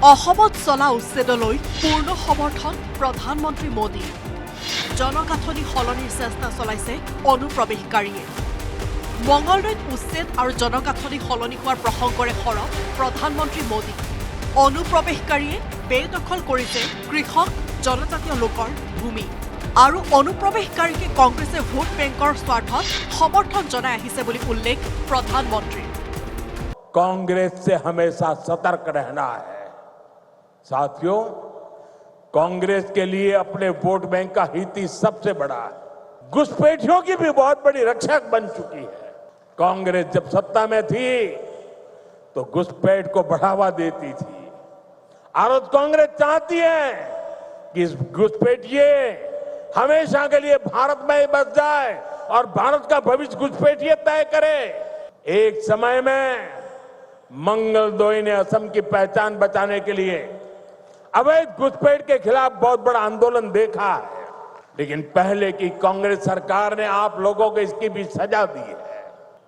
অসমত চলা উচ্ছেদলৈ পূৰ্ণ সমৰ্থন প্ৰধানমন্ত্ৰী মোদী জনগাঁথনি সলনিৰ চেষ্টা চলাইছে অনুপ্ৰৱেশকাৰীয়ে মঙলদৈত উচ্ছেদ আৰু জনগাঁথনি সলনি হোৱাৰ প্ৰসংগৰে সৰব প্ৰধানমন্ত্ৰী মোদী অনুপ্ৰৱেশকাৰীয়ে বেদখল কৰিছে কৃষক জনজাতীয় লোকৰ ভূমি আৰু অনুপ্ৰৱেশকাৰীকে কংগ্ৰেছে ভোট বেংকৰ স্বাৰ্থত সমৰ্থন জনাই আহিছে বুলি উল্লেখ প্ৰধানমন্ত্ৰী कांग्रेस से हमेशा सतर्क रहना है। साथियों, कांग्रेस के लिए अपने वोट बैंक का हित ही सबसे बड़ा है। घुसपैठियों की भी बहुत बड़ी रक्षक बन चुकी है। कांग्रेस जब सत्ता में थी तो घुसपैठ को बढ़ावा देती थी और कांग्रेस चाहती है कि इस घुसपैठिए हमेशा के लिए भारत में ही बस जाए और भारत का भविष्य घुसपैठिए तय करे। एक समय में मंगलदोई ने असम की पहचान बचाने के लिए अवैध घुसपैठ के खिलाफ बहुत बड़ा आंदोलन देखा है, लेकिन पहले की कांग्रेस सरकार ने आप लोगों को इसकी भी सजा दी है।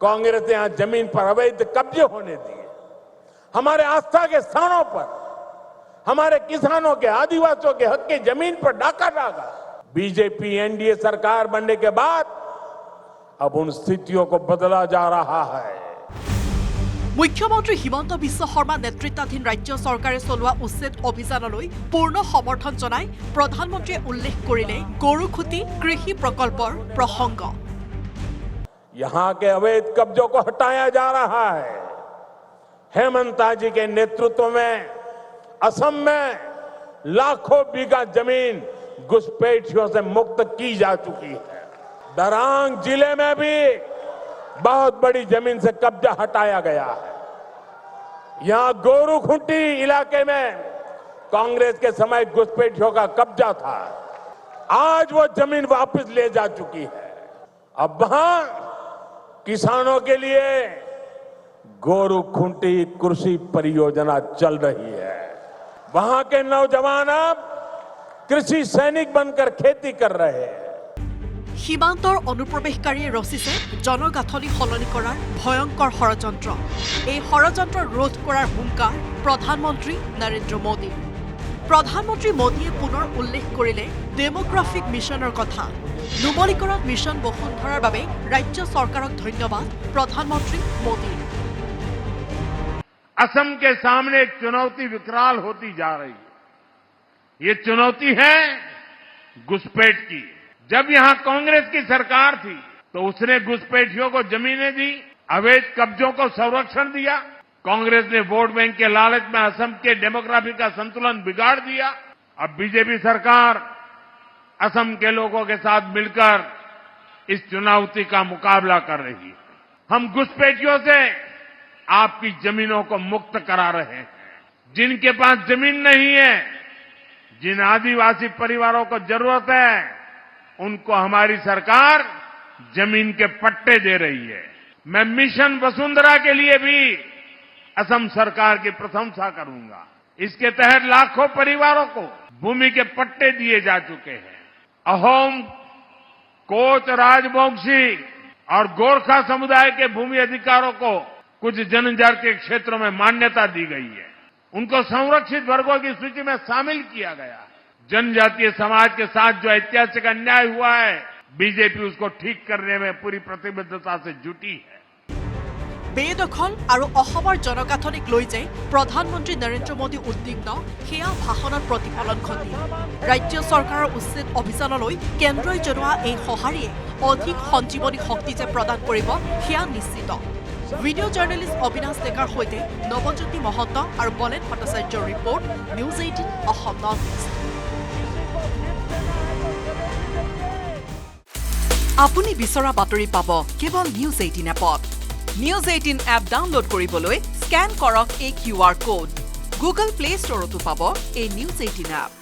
कांग्रेस ने यहां जमीन पर अवैध कब्जे होने दिए, हमारे आस्था के स्थानों पर हमारे किसानों के आदिवासियों के हक की जमीन पर डाका डाला। बीजेपी एनडीए सरकार बनने के बाद अब उन स्थितियों को बदला जा रहा है। मुख्यमंत्री हिमंत बिश्व शर्मा नेतृत्वाधीन राज्य सरकारे चलोৱা उच्ছেद अभियानলৈ पूर्ण समर्थन जनाई प्रधानमंत्री उल्लेख करिले गरुखुटी कृषि प्रकल्पर प्रसंग। यहां के अवैध कब्जों को हटाया जा रहा है। हेमंता जी के नेतृत्व में असम में लाखों बीघा जमीन घुसपैठियों से मुक्त की जा चुकी है। दरांग जिले में भी बहुत बड़ी जमीन से कब्जा हटाया गया है। यहां गोरुखुंटी इलाके में कांग्रेस के समय घुसपैठियों का कब्जा था, आज वो जमीन वापस ले जा चुकी है। अब वहां किसानों के लिए गोरुखुंटी कृषि परियोजना चल रही है। वहां के नौजवान अब कृषि सैनिक बनकर खेती कर रहे हैं। সীমান্তৰ অনুপ্ৰৱেশকাৰীয়ে ৰচিছে জনগাঁথনি সলনি কৰাৰ ভয়ংকৰ ষড়যন্ত্ৰ। এই ষড়যন্ত্ৰ ৰোধ কৰাৰ হুংকাৰ প্ৰধানমন্ত্ৰী নৰেন্দ্ৰ মোদী। প্ৰধানমন্ত্ৰী মোদীয়ে পুনৰ উল্লেখ কৰিলে ডেমোগ্ৰাফিক মিছনৰ কথা। নুমলীকৰণ মিছন বসুন্ধৰাৰ বাবে ৰাজ্য চৰকাৰক ধন্যবাদ প্ৰধানমন্ত্ৰী মোদী। असम के सामने एक चुनौती विकराल होती जा रही है। ये चुनौती है घुसपैठ की। जब यहां कांग्रेस की सरकार थी तो उसने घुसपैठियों को जमीनें दी, अवैध कब्जों को संरक्षण दिया। कांग्रेस ने वोट बैंक के लालच में असम के डेमोग्राफी का संतुलन बिगाड़ दिया। अब बीजेपी सरकार असम के लोगों के साथ मिलकर इस चुनौती का मुकाबला कर रही है। हम घुसपैठियों से आपकी जमीनों को मुक्त करा रहे हैं। जिनके पास जमीन नहीं है, जिन आदिवासी परिवारों को जरूरत है, उनको हमारी सरकार जमीन के पट्टे दे रही है। मैं मिशन वसुंधरा के लिए भी असम सरकार की प्रशंसा करूंगा। इसके तहत लाखों परिवारों को भूमि के पट्टे दिए जा चुके हैं। अहोम, कोच, राजवंशी और गोरखा समुदाय के भूमि अधिकारों को कुछ जनजातीय क्षेत्रों में मान्यता दी गई है। उनको संरक्षित वर्गों की सूची में शामिल किया गया है। जनजातीय समाज के साथ जो ऐतिहासिक अन्याय हुआ है, बीजेपी उसको ठीक करने में पूरी प्रतिबद्धता से जुटी है। বেদখল আৰু অসমৰ জনগাঁথনিক লৈ যে প্ৰধানমন্ত্ৰী নৰেন্দ্ৰ মোদী উদ্বিগ্ন সেয়া ভাষণত প্ৰতিফলন ঘটিল। ৰাজ্য চৰকাৰৰ উচ্ছেদ অভিযানলৈ কেন্দ্ৰই জনোৱা এই সঁহাৰিয়ে অধিক সঞ্জীৱনী শক্তি যে প্ৰদান কৰিব সেয়া নিশ্চিত। ভিডিঅ' জাৰ্নেলিষ্ট অবিনাশ ডেকাৰ সৈতে নৱজ্যোতি মহন্ত আৰু বলেন ভট্টাচাৰ্যৰ ৰিপৰ্ট, নিউজ 18 অসম নৰ্থ ইষ্ট। আপুনি বিচৰা বাতৰি পাব কেৱল নিউজ 18 এপত। নিউজ 18 এপ ডাউনলোড কৰিবলৈ স্কেন কৰক এই QR কোড। গুগল প্লে ষ্টৰতো পাব এই নিউজ 18 এপ।